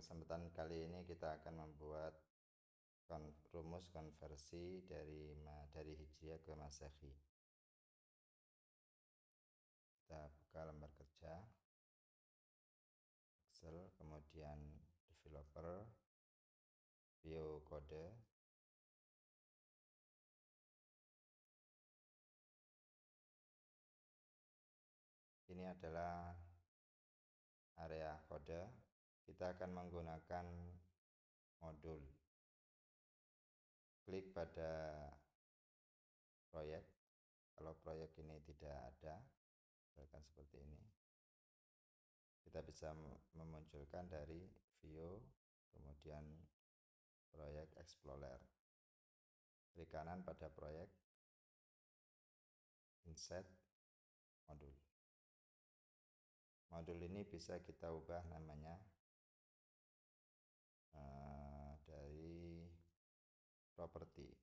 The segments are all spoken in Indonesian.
kesempatan kali ini kita akan membuat rumus konversi dari Hijriah ke Masehi. Kita buka lembar kerja Excel, kemudian developer, view kode. Ini adalah area kode. Kita akan menggunakan modul. Klik pada proyek. Kalau proyek ini tidak ada, misalkan seperti ini, kita bisa memunculkan dari view, kemudian proyek explorer. Klik kanan pada proyek, insert modul. Modul ini bisa kita ubah namanya dari properties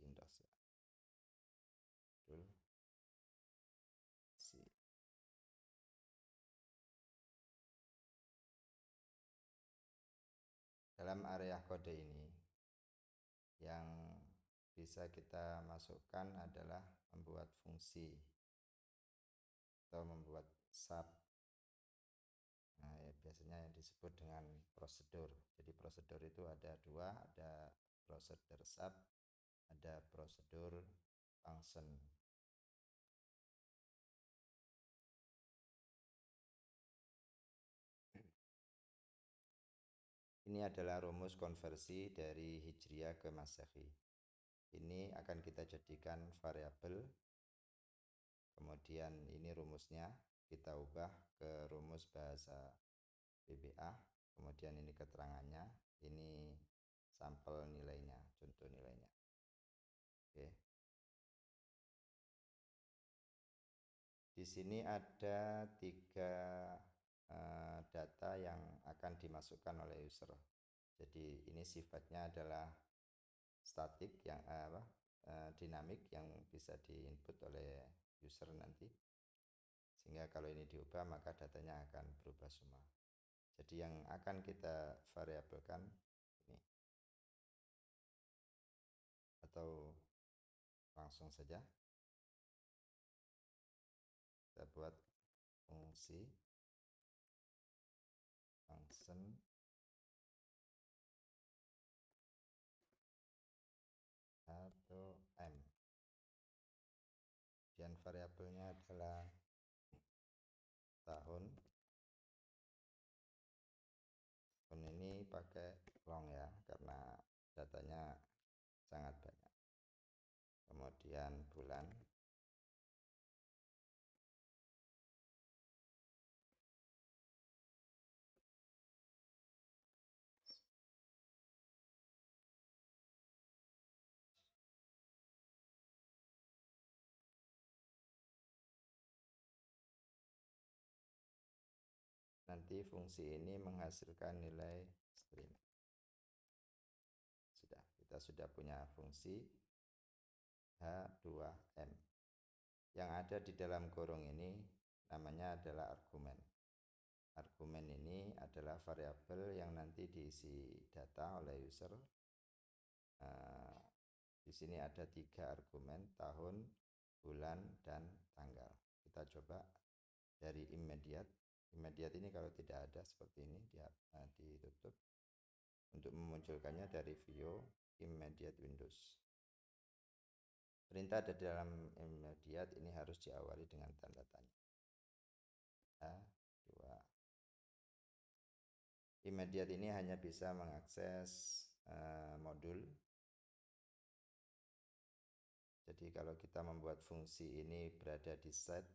Windows ya. Modul C. Dalam area kode ini yang bisa kita masukkan adalah membuat fungsi atau membuat sub. Nah, ya, biasanya yang disebut dengan prosedur. Jadi prosedur itu ada dua, ada prosedur sub, ada prosedur function. Ini adalah rumus konversi dari Hijriah ke Masehi. Ini akan kita jadikan variabel. Kemudian ini rumusnya kita ubah ke rumus bahasa VBA. Kemudian ini keterangannya, ini sampel nilainya, contoh nilainya. Oke. Di sini ada 3 data yang akan dimasukkan oleh user. Jadi ini sifatnya adalah statik yang dinamik yang bisa diinput oleh user nanti. Sehingga kalau ini diubah maka datanya akan berubah semua. Jadi yang akan kita variabelkan ini. Atau langsung saja kita buat fungsi function atau M. Dan variabelnya adalah tahun. Tahun ini pakai long ya, karena datanya sangat banyak. Kemudian bulan. Nanti fungsi ini menghasilkan nilai string. Kita sudah punya fungsi H2M. Yang ada di dalam kurung ini namanya adalah argumen. Argumen ini adalah variabel yang nanti diisi data oleh user. Di sini ada 3 argumen, tahun, bulan, dan tanggal. Kita coba dari immediate. Immediate ini kalau tidak ada seperti ini, ditutup. Untuk memunculkannya dari view immediate Windows. Perintah ada dalam immediate ini harus diawali dengan tanda tanya. A2. Immediate ini hanya bisa mengakses modul. Jadi kalau kita membuat fungsi ini berada di set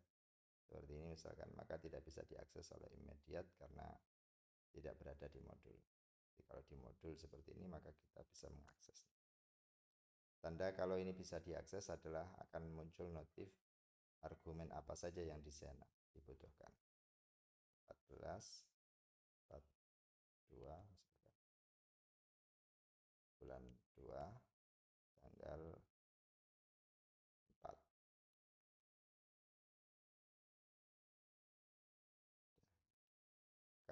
seperti ini misalkan, maka tidak bisa diakses oleh immediate karena tidak berada di modul. Jadi kalau di modul seperti ini maka kita bisa mengakses. Tanda kalau ini bisa diakses adalah akan muncul notif argumen apa saja yang di sana dibutuhkan. 14, 42, bulan 2, tanggal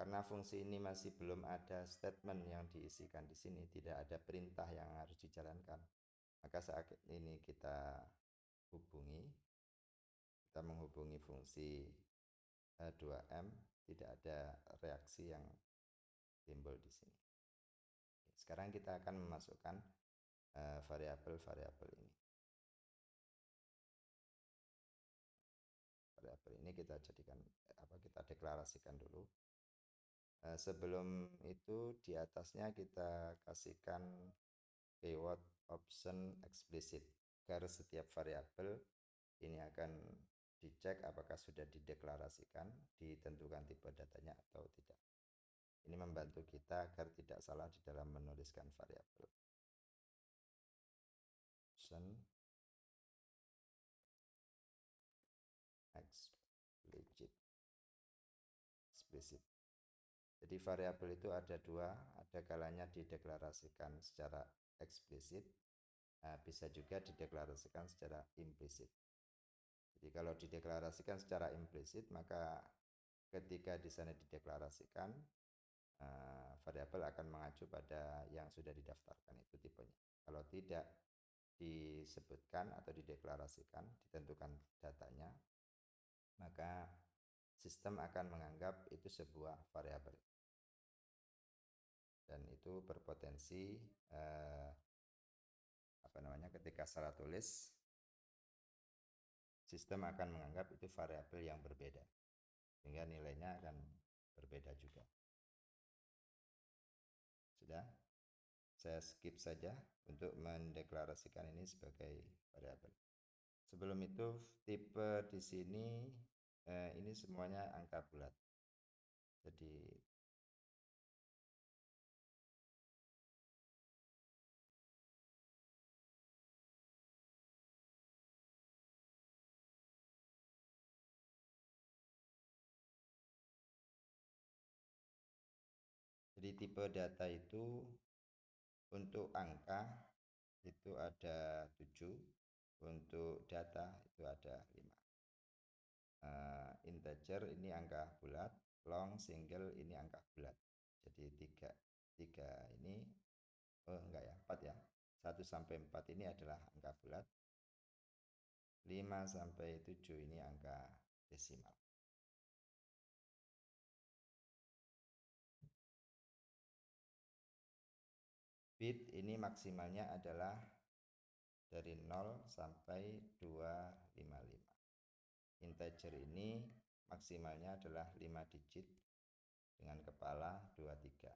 4. karena fungsi ini masih belum ada statement yang diisikan di sini, tidak ada perintah yang harus dijalankan, maka saat ini kita menghubungi fungsi 2M, tidak ada reaksi yang timbul di sini. Sekarang kita akan memasukkan variabel-variabel ini. Variabel ini kita jadikan kita deklarasikan dulu. Sebelum itu di atasnya kita kasihkan keyword option explicit, agar setiap variabel ini akan dicek apakah sudah dideklarasikan, ditentukan tipe datanya atau tidak. Ini membantu kita agar tidak salah di dalam menuliskan variabel. Option explicit. Jadi variabel itu ada dua, ada kalanya dideklarasikan secara eksplisit, bisa juga dideklarasikan secara implisit. Jadi kalau dideklarasikan secara implisit, maka ketika di sana dideklarasikan, variabel akan mengacu pada yang sudah didaftarkan itu tipenya. Kalau tidak disebutkan atau dideklarasikan, ditentukan datanya, maka sistem akan menganggap itu sebuah variabel. Dan itu berpotensi ketika salah tulis, sistem akan menganggap itu variabel yang berbeda, sehingga nilainya akan berbeda juga. Sudah, saya skip saja untuk mendeklarasikan ini sebagai variabel. Sebelum itu, tipe di sini ini semuanya angka bulat. Jadi tipe data itu untuk angka itu ada 7, untuk data itu ada 5. Integer ini angka bulat, long, single ini angka bulat. Jadi 3 ini, 4 ya. 1 sampai 4 ini adalah angka bulat. 5 sampai 7 ini angka desimal. Bit ini maksimalnya adalah dari 0 sampai 255. Integer ini maksimalnya adalah 5 digit dengan kepala 23.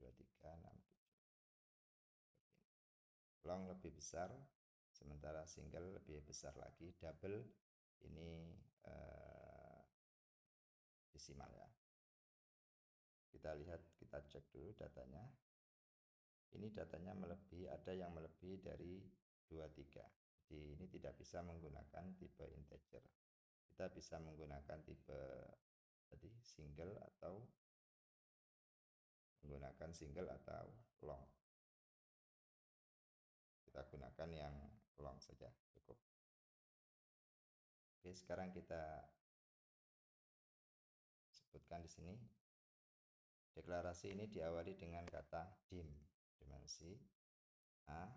23, 6, 7. Long lebih besar, sementara single lebih besar lagi. Double ini desimal ya. Kita lihat, kita cek dulu datanya. Ini datanya ada yang melebihi dari 23. Jadi ini tidak bisa menggunakan tipe integer. Kita bisa menggunakan tipe single atau long. Kita gunakan yang long saja, cukup. Oke, sekarang kita sebutkan di sini. Deklarasi ini diawali dengan kata dim, dimensi A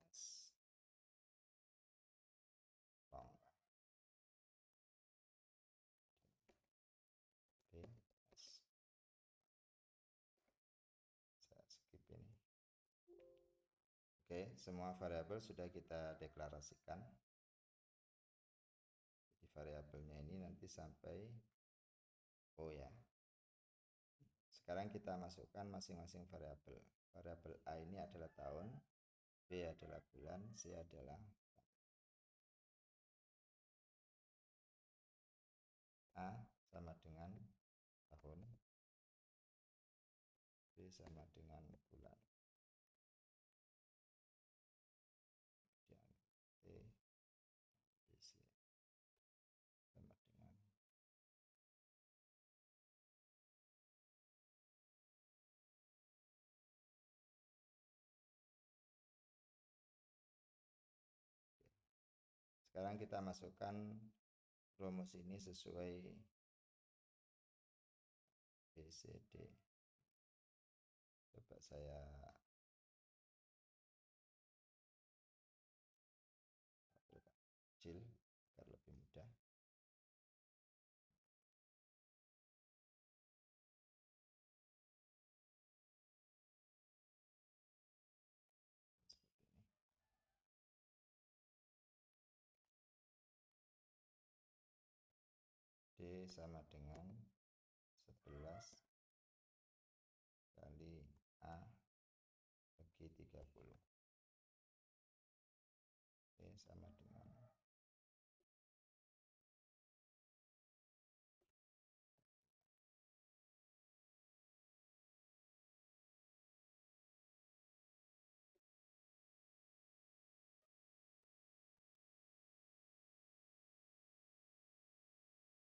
S long. Oke, saya skip ini. Oke, semua variabel sudah kita deklarasikan. Jadi variabelnya ini nanti sampai ya. Sekarang kita masukkan masing-masing variabel. Variabel A ini adalah tahun, B adalah bulan, C adalah A sama dengan tahun, B sama dengan bulan, kemudian B, C sama dengan sekarang kita masukkan rumus ini sesuai BCD. Coba saya kecil agar lebih mudah. Seperti ini. D sama dengan 11 kali A bagi 30. D sama dengan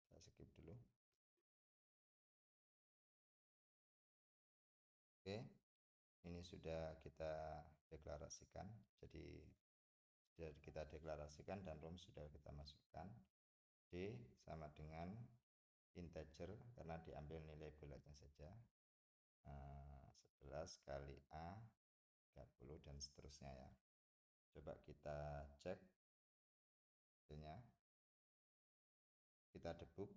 saya skip dulu. Oke, ini sudah kita deklarasikan. Jadi sudah kita deklarasikan dan ROM sudah kita masukkan. D sama dengan integer karena diambil nilai bulatnya saja. 11 kali A 30 dan seterusnya ya. Coba kita cek hasilnya. Kita debug.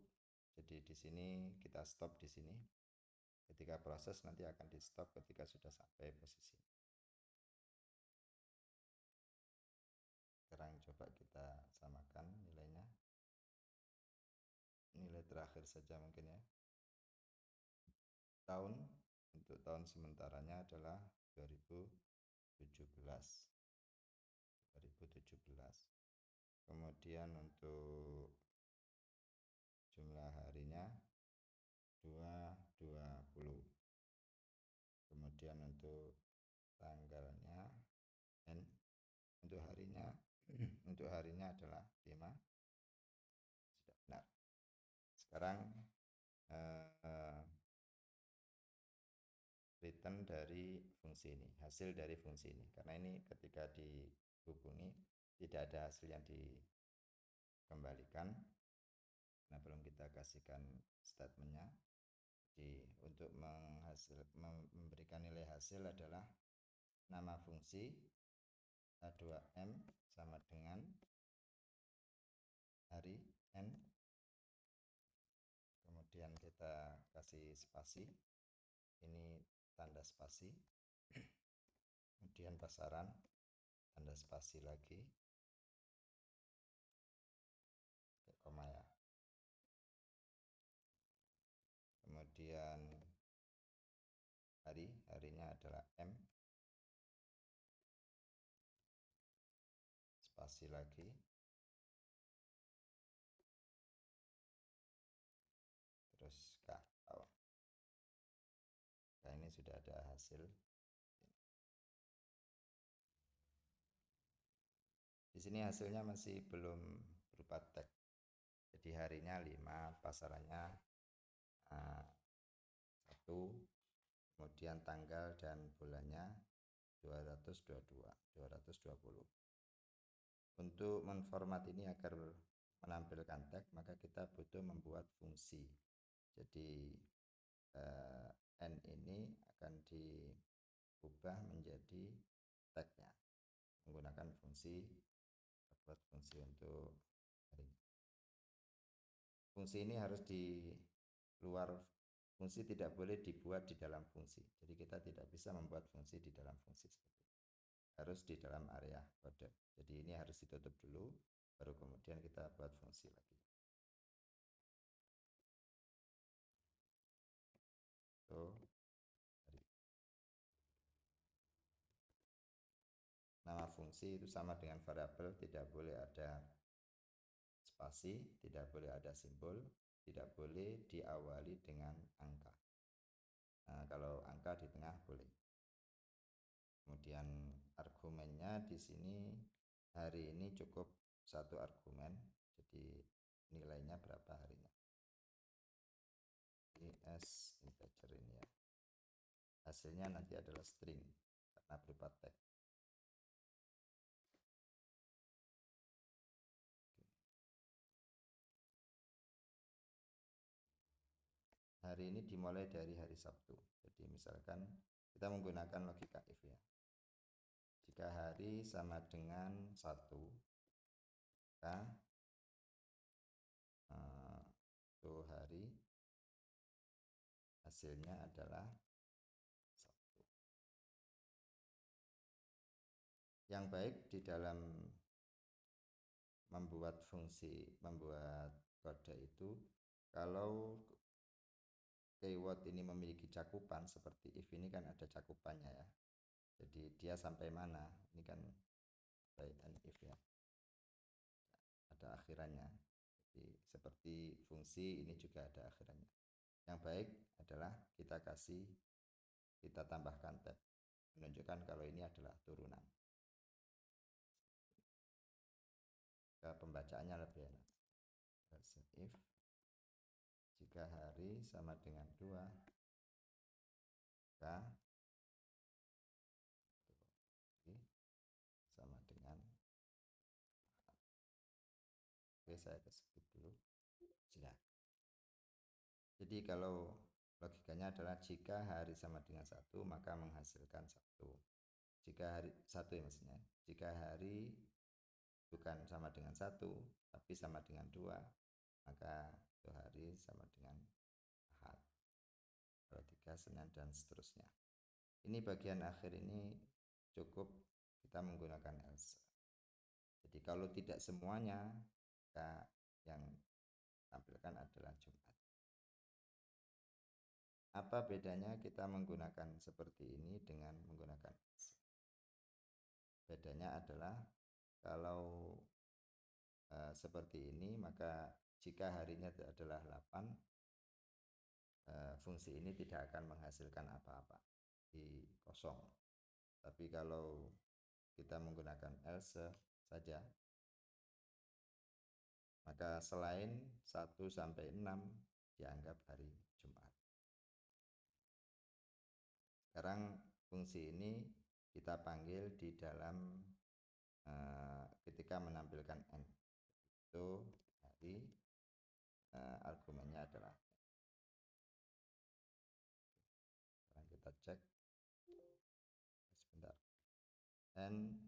Jadi di sini kita stop di sini. Ketika proses nanti akan di stop ketika sudah sampai posisi. Sekarang coba kita samakan nilainya. Nilai terakhir saja mungkin ya. Tahun untuk tahun sementaranya adalah 2017. Kemudian untuk jumlah harinya 220. Kemudian untuk tanggalnya untuk harinya adalah 5. Sudah benar. Sekarang return dari fungsi ini, hasil dari fungsi ini, karena ini ketika dihubungi tidak ada hasil yang dikembalikan. Nah, belum kita kasihkan statementnya. Jadi untuk memberikan nilai hasil adalah nama fungsi A2M sama dengan hari N, kemudian kita kasih spasi, ini tanda spasi, kemudian pasaran, tanda spasi lagi, koma ya. Kemudian harinya adalah M, spasi lagi, terus K. Nah, ini sudah ada hasil. Di sini hasilnya masih belum berupa tag. Jadi harinya 5, pasarannya 1, kemudian tanggal dan bulannya 220. Untuk menformat ini agar menampilkan tag, maka kita butuh membuat fungsi. Jadi N ini akan diubah menjadi tagnya menggunakan fungsi untuk hari. Fungsi ini harus di luar fungsi, tidak boleh dibuat di dalam fungsi. Jadi kita tidak bisa membuat fungsi di dalam fungsi seperti itu. Harus di dalam area kode. Jadi ini harus ditutup dulu, baru kemudian kita buat fungsi lagi. Nama fungsi itu sama dengan variabel, tidak boleh ada spasi, tidak boleh ada simbol, tidak boleh diawali dengan angka. Nah, kalau angka di tengah boleh. Kemudian argumennya di sini hari ini cukup 1 argumen, jadi nilainya berapa harinya. Ini S integer ini ya. Hasilnya nanti adalah string karena berupa tag. hari ini dimulai dari hari Sabtu. Jadi misalkan kita menggunakan logika if ya. Jika hari sama dengan 1, maka itu hari hasilnya adalah 1. Yang baik di dalam membuat kode itu, kalau keyword ini memiliki cakupan seperti if ini kan ada cakupannya ya. Jadi dia sampai mana? Ini kan by and if ya. Ada akhirannya. Jadi seperti fungsi ini juga ada akhirannya. Yang baik adalah kita tambahkan tab menunjukkan kalau ini adalah turunan. Pembacaannya lebih enak. If jika hari sama dengan 2, maka sama dengan 4. Oke, saya skip dulu. Sudah. Jadi kalau logikanya adalah jika hari sama dengan 1, maka menghasilkan 1. Jika hari 1 ya maksudnya. Jika hari bukan sama dengan 1 tapi sama dengan 2, maka itu hari sama dengan Ahad. Kalau 3 Senin dan seterusnya. Ini bagian akhir ini cukup kita menggunakan else. Jadi kalau tidak semuanya, maka yang tampilkan adalah Jumat. Apa bedanya kita menggunakan seperti ini dengan menggunakan else? Bedanya adalah kalau seperti ini, maka jika harinya adalah 8, fungsi ini tidak akan menghasilkan apa-apa, di kosong. Tapi kalau kita menggunakan else saja, maka selain 1 sampai 6 dianggap hari Jumat. Sekarang fungsi ini kita panggil di dalam ketika menampilkan n. Itu hari argumennya adalah sekarang kita cek sebentar. N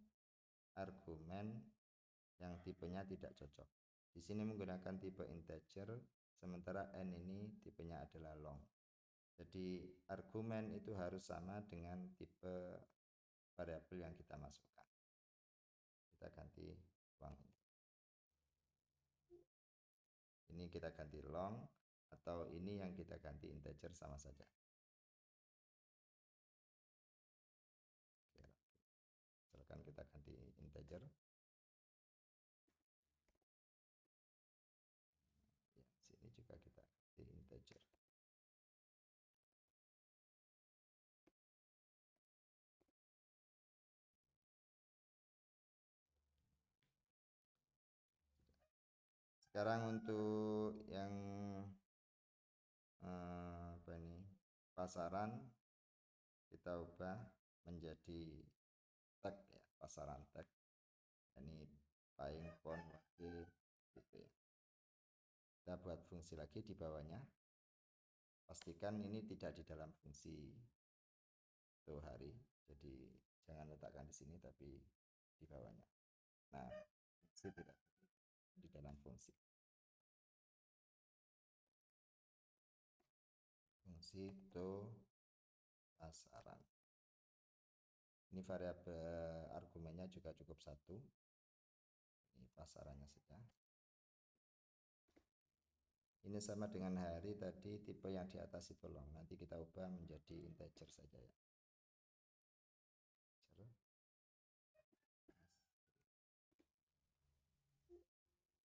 argumen yang tipenya tidak cocok. Di sini menggunakan tipe integer, sementara n ini tipenya adalah long. Jadi argumen itu harus sama dengan tipe variabel yang kita masukkan. Kita ganti long ini. Ini kita ganti long, atau ini yang kita ganti integer, sama saja. Misalkan kita ganti integer. Ya, sini juga kita ganti integer. Sekarang untuk yang apa ini, pasaran, kita ubah menjadi tag ya, pasaran tag. Ini buying phone lagi gitu ya. Kita buat fungsi lagi di bawahnya. Pastikan ini tidak di dalam fungsi itu hari. Jadi jangan letakkan di sini tapi di bawahnya. Nah, fungsi tidak di dalam fungsi. Fungsi to pasaran. Ini variabel argumennya juga cukup 1. Ini pasarannya saja. Ini sama dengan hari tadi, tipe yang di atas itu long. Nanti kita ubah menjadi integer saja ya.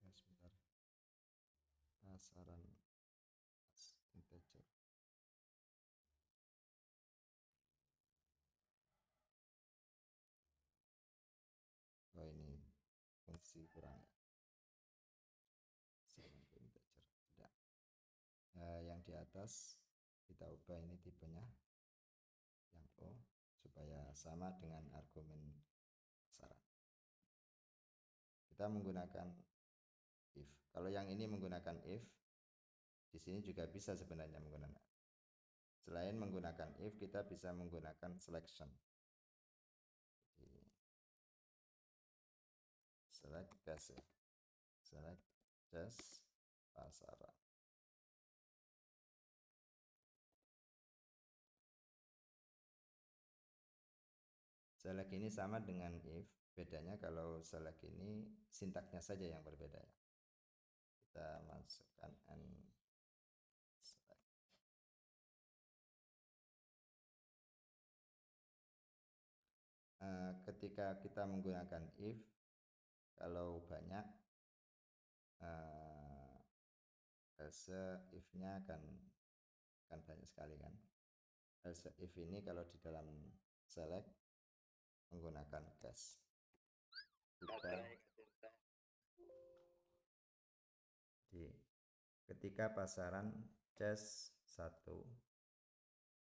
Ya, sebentar. Pasaran integer. Oh, ini fungsi kurang ya. Integer. Tidak. Yang di atas kita ubah ini tipenya yang O supaya sama dengan argumen pasaran. Kita menggunakan if. Kalau yang ini menggunakan if, di sini juga bisa sebenarnya menggunakan Selain menggunakan if, kita bisa menggunakan selection. Jadi, select cash ya. Select cash pasaran. Select ini sama dengan if, bedanya kalau select ini sintaknya saja yang berbeda ya. Kita masukkan and select. Ketika kita menggunakan if, kalau banyak else if-nya akan banyak sekali kan. Else if ini kalau di dalam select menggunakan cash. Jadi ketika pasaran cash 1,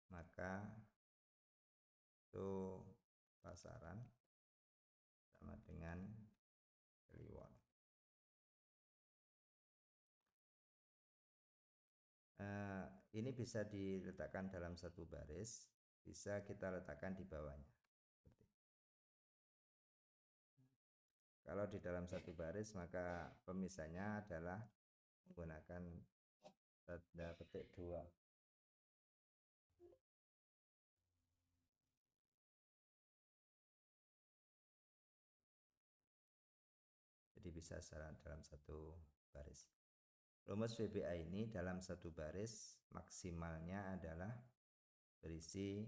maka itu pasaran sama dengan kliwon. Ini bisa diletakkan dalam satu baris, bisa kita letakkan di bawahnya. Kalau di dalam satu baris, maka pemisahnya adalah menggunakan tanda petik 2. Jadi bisa dalam satu baris. Rumus VBA ini dalam satu baris maksimalnya adalah berisi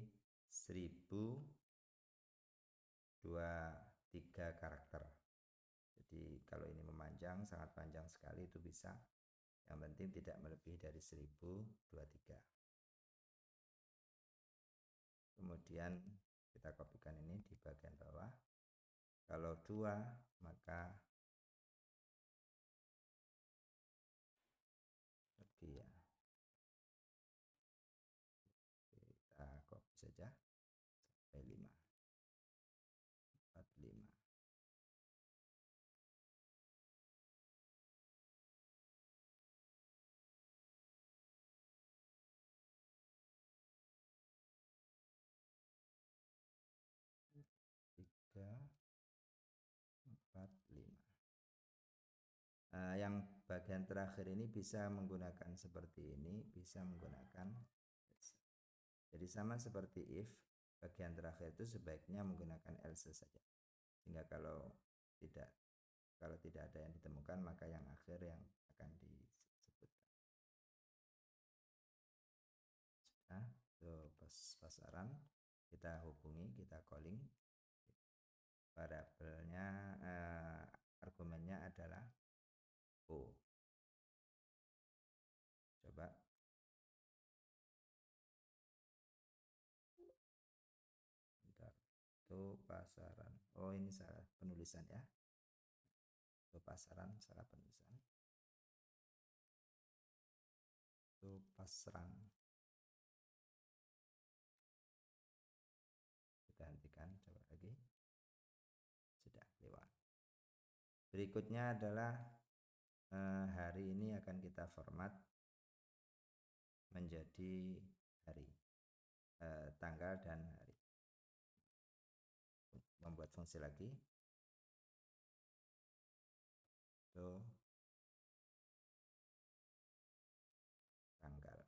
1023 karakter. Jadi kalau ini memanjang, sangat panjang sekali, itu bisa. Yang penting tidak melebihi dari 1023. Kemudian kita kopikan ini di bagian bawah. Kalau 2, maka lebih ya. Kita copy saja sampai 5. 45. Yang bagian terakhir ini bisa menggunakan seperti ini, bisa menggunakan. Jadi sama seperti if, bagian terakhir itu sebaiknya menggunakan else saja. Sehingga kalau tidak ada yang ditemukan, maka yang akhir yang akan disebutkan. Sudah, itu pasaran, kita hubungi, kita calling. Variabelnya, argumennya adalah O. Coba. Bentar. Itu pasaran. Oh, ini salah penulisan ya. Itu pasaran, salah penulisan. Itu pasran. Kita hentikan, coba lagi. Sudah lewat. Berikutnya adalah hari ini akan kita format menjadi hari, tanggal dan hari. Membuat fungsi lagi. Itu tanggal.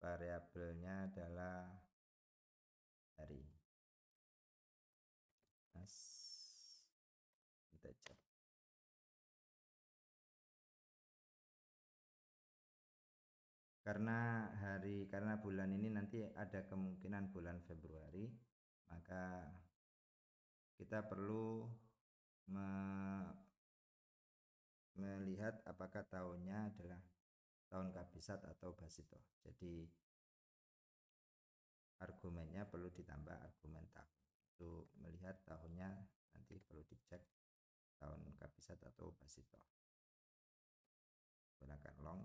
Variabelnya adalah hari. Kita cek. Karena bulan ini nanti ada kemungkinan bulan Februari, maka kita perlu melihat apakah tahunnya adalah tahun kabisat atau basito. Jadi argumennya perlu ditambah argumen tahun. Untuk melihat tahunnya nanti perlu dicek tahun kabisat atau basito. Gunakan long.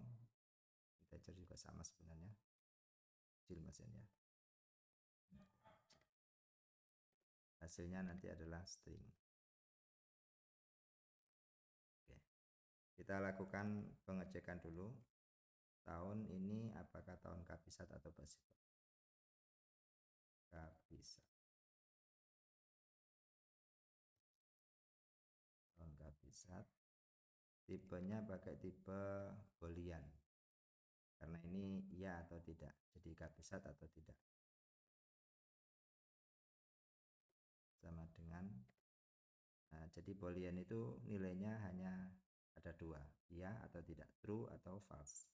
Integer juga sama sebenarnya, kecil mesinnya. Hasilnya nanti adalah string. Oke. Kita lakukan pengecekan dulu. Tahun ini apakah tahun kabisat. Tipenya pakai tipe Boolean karena ini iya atau tidak, jadi kabisat atau tidak. Sama dengan jadi Boolean itu nilainya hanya ada dua, iya atau tidak, true atau false.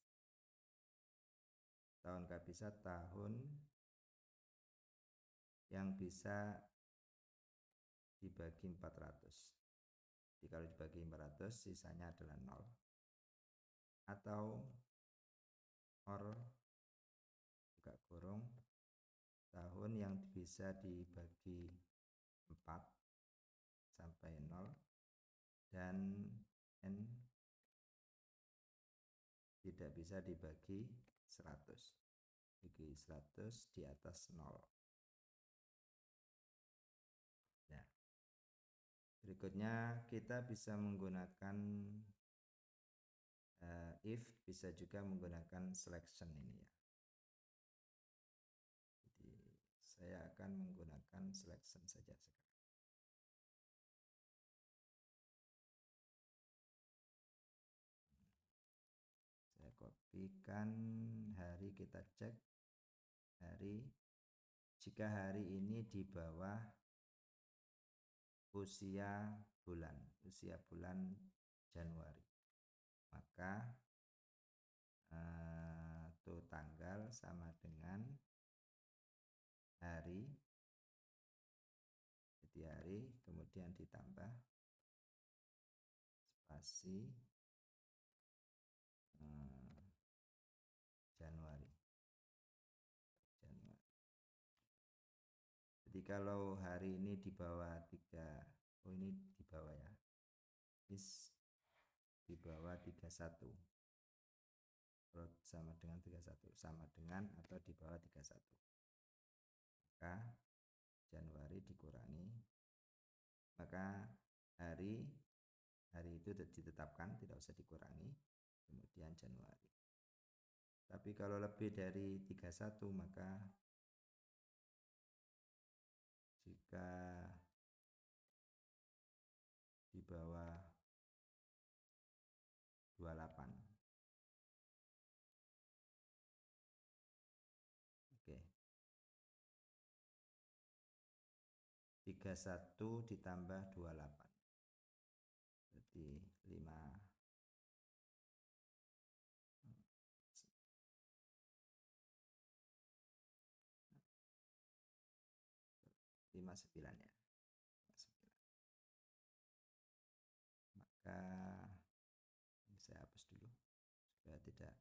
Tahun kabisat tahun yang bisa dibagi 400. Jadi kalau dibagi 400 sisanya adalah 0. Atau or buka kurung tahun yang bisa dibagi 4 sampai 0 dan n tidak bisa dibagi 100. Bagi 100 di atas 0. Nah, berikutnya kita bisa menggunakan if, bisa juga menggunakan selection ini ya. Jadi saya akan menggunakan selection saja sekarang. Saya kopikan hari, kita cek hari. Jika hari ini di bawah usia bulan Januari, maka tuh tanggal sama dengan hari, jadi hari kemudian ditambah spasi Januari. Jadi kalau hari ini di bawah 3, ini di bawah ya, is di bawah 31, sama dengan 31, sama dengan atau di bawah 31, maka Januari dikurangi, maka hari itu ditetapkan, tidak usah dikurangi, kemudian Januari. Tapi kalau lebih dari 31 maka jika di bawah 28, oke, 31 ditambah 28 berarti 59 ya. 59. Maka ini saya hapus dulu supaya tidak.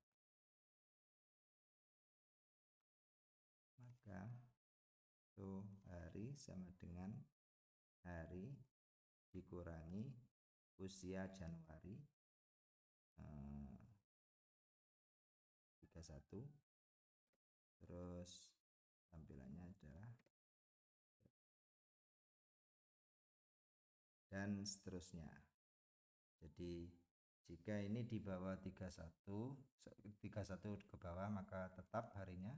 Maka itu hari sama dengan hari dikurangi usia Januari 31, terus tampilannya adalah dan seterusnya. Jadi jika ini di bawah 31 ke bawah maka tetap harinya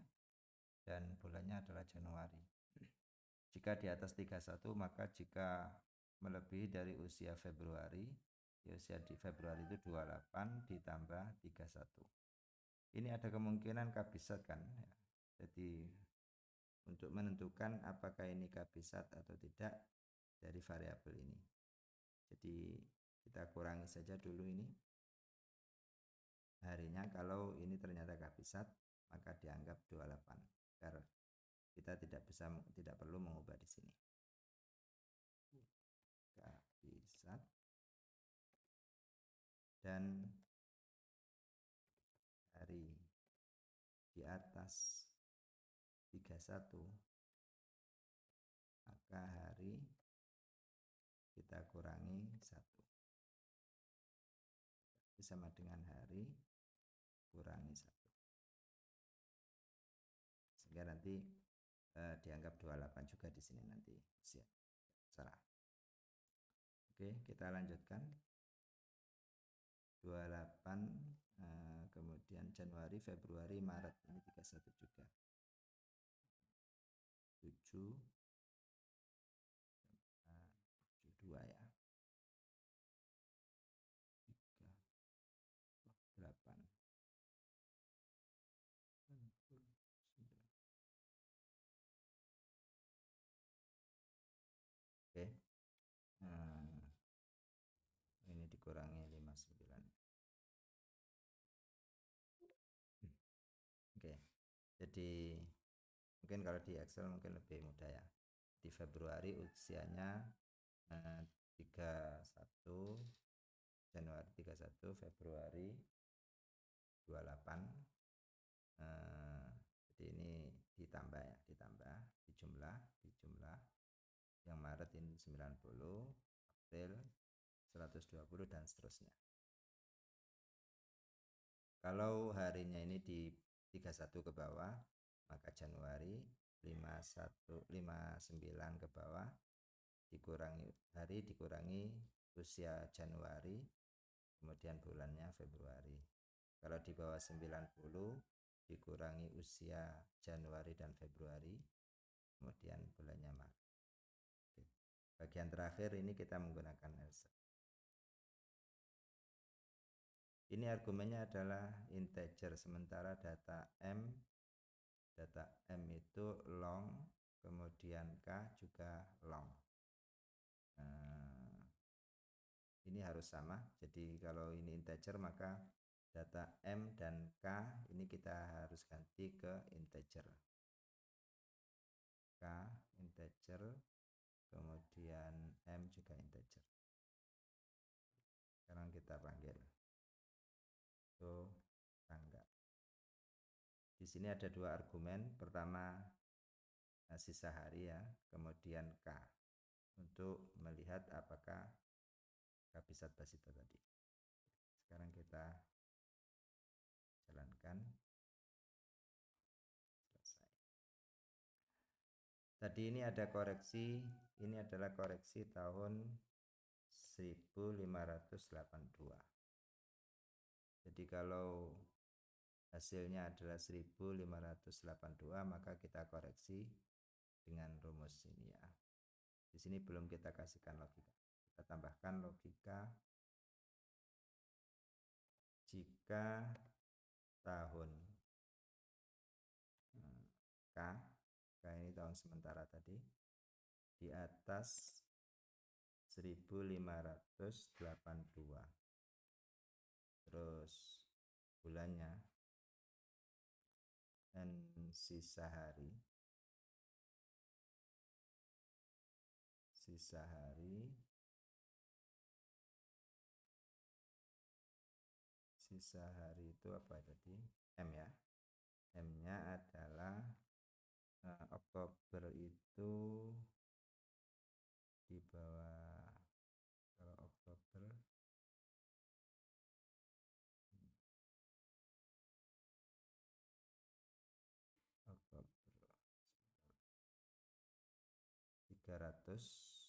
dan bulannya adalah Januari. Jika di atas 31 maka jika melebihi dari usia Februari, usia di Februari itu 28 ditambah 31. Ini ada kemungkinan kabisat kan ya. Jadi untuk menentukan apakah ini kabisat atau tidak dari variabel ini. Jadi kita kurangi saja dulu ini harinya. Kalau ini ternyata kabisat maka dianggap 28 agar kita tidak perlu mengubah di sini. Kabisat dan hari di atas 31 maka hari kita kurangi 1 sama dengan hari kurangi 1, sehingga nanti dianggap 28 juga di sini nanti. Siap. Salah. Oke, kita lanjutkan. 28 kemudian Januari, Februari, Maret, ini 31 juga. 7 72 ya. Jadi mungkin kalau di Excel mungkin lebih mudah ya. Di Februari usianya 31, Januari 31, Februari 28. eh, jadi ini ditambah ya, ditambah, dijumlah yang Maret ini 90, April 120 dan seterusnya. Kalau harinya ini di 31 ke bawah, maka Januari 59 ke bawah dikurangi hari, dikurangi usia Januari, kemudian bulannya Februari. Kalau di bawah 90 dikurangi usia Januari dan Februari, kemudian bulannya Maret. Bagian terakhir ini kita menggunakan Elsa. Ini argumennya adalah integer, sementara data M itu long, kemudian K juga long. Ini harus sama. Jadi kalau ini integer maka data M dan K ini kita harus ganti ke integer. K integer, kemudian M juga integer. Sekarang kita panggil itu tanggal. Di sini ada dua argumen. Pertama sisa hari ya, kemudian K untuk melihat apakah kehabisan basita tadi. Sekarang kita jalankan. Selesai. Tadi ini ada koreksi, ini adalah koreksi tahun 1582. Jadi kalau hasilnya adalah 1582 maka kita koreksi dengan rumus ini ya. Di sini belum kita kasihkan logika. Kita tambahkan logika jika tahun K ini tahun sementara tadi di atas 1582, terus bulannya dan sisa hari itu apa tadi? M ya. M nya adalah Oktober itu di bawah, kalau Oktober Oktober 300,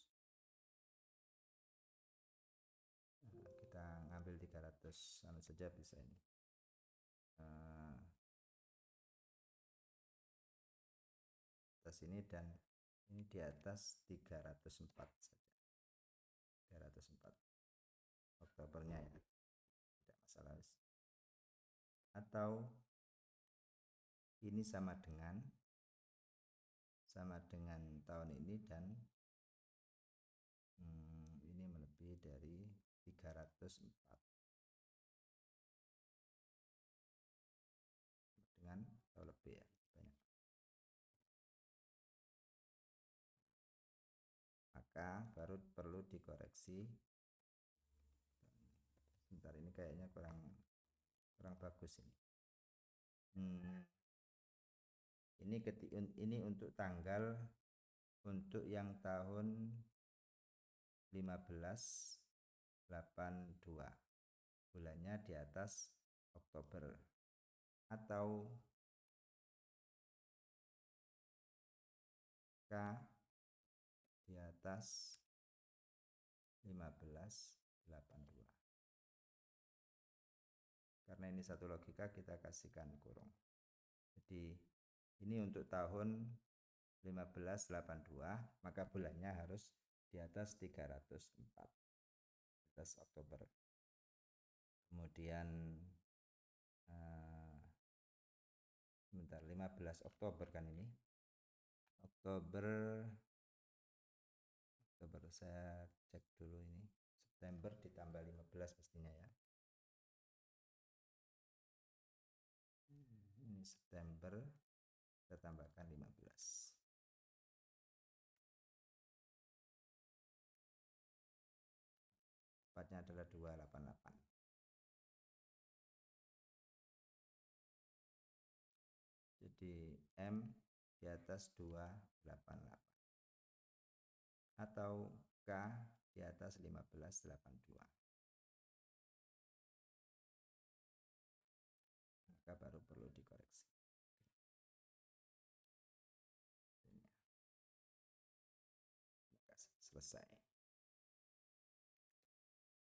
kita ngambil 300 sama saja bisa ini. Atas ini dan ini di atas 304 saja. 304 Oktobernya ya. Tidak masalah. Atau ini sama dengan tahun ini dan ini melebihi dari 304 dengan atau lebih ya, banyak. Maka baru perlu dikoreksi. Sebentar, ini kayaknya kurang bagus ini. Ini untuk tanggal, untuk yang tahun 1582, bulannya di atas Oktober, atau K di atas 1582. Karena ini satu logika, kita kasihkan kurung. Jadi ini untuk tahun 1582, maka bulannya harus di atas 304, di atas Oktober. Kemudian sebentar, 15 Oktober kan ini. Oktober saya cek dulu ini. September ditambah 15 mestinya ya. Ini September kita tambahkan 15. Tepatnya adalah 288. Jadi M di atas 288 atau K di atas 1582. Maka baru perlu dikoreksi. Selesai.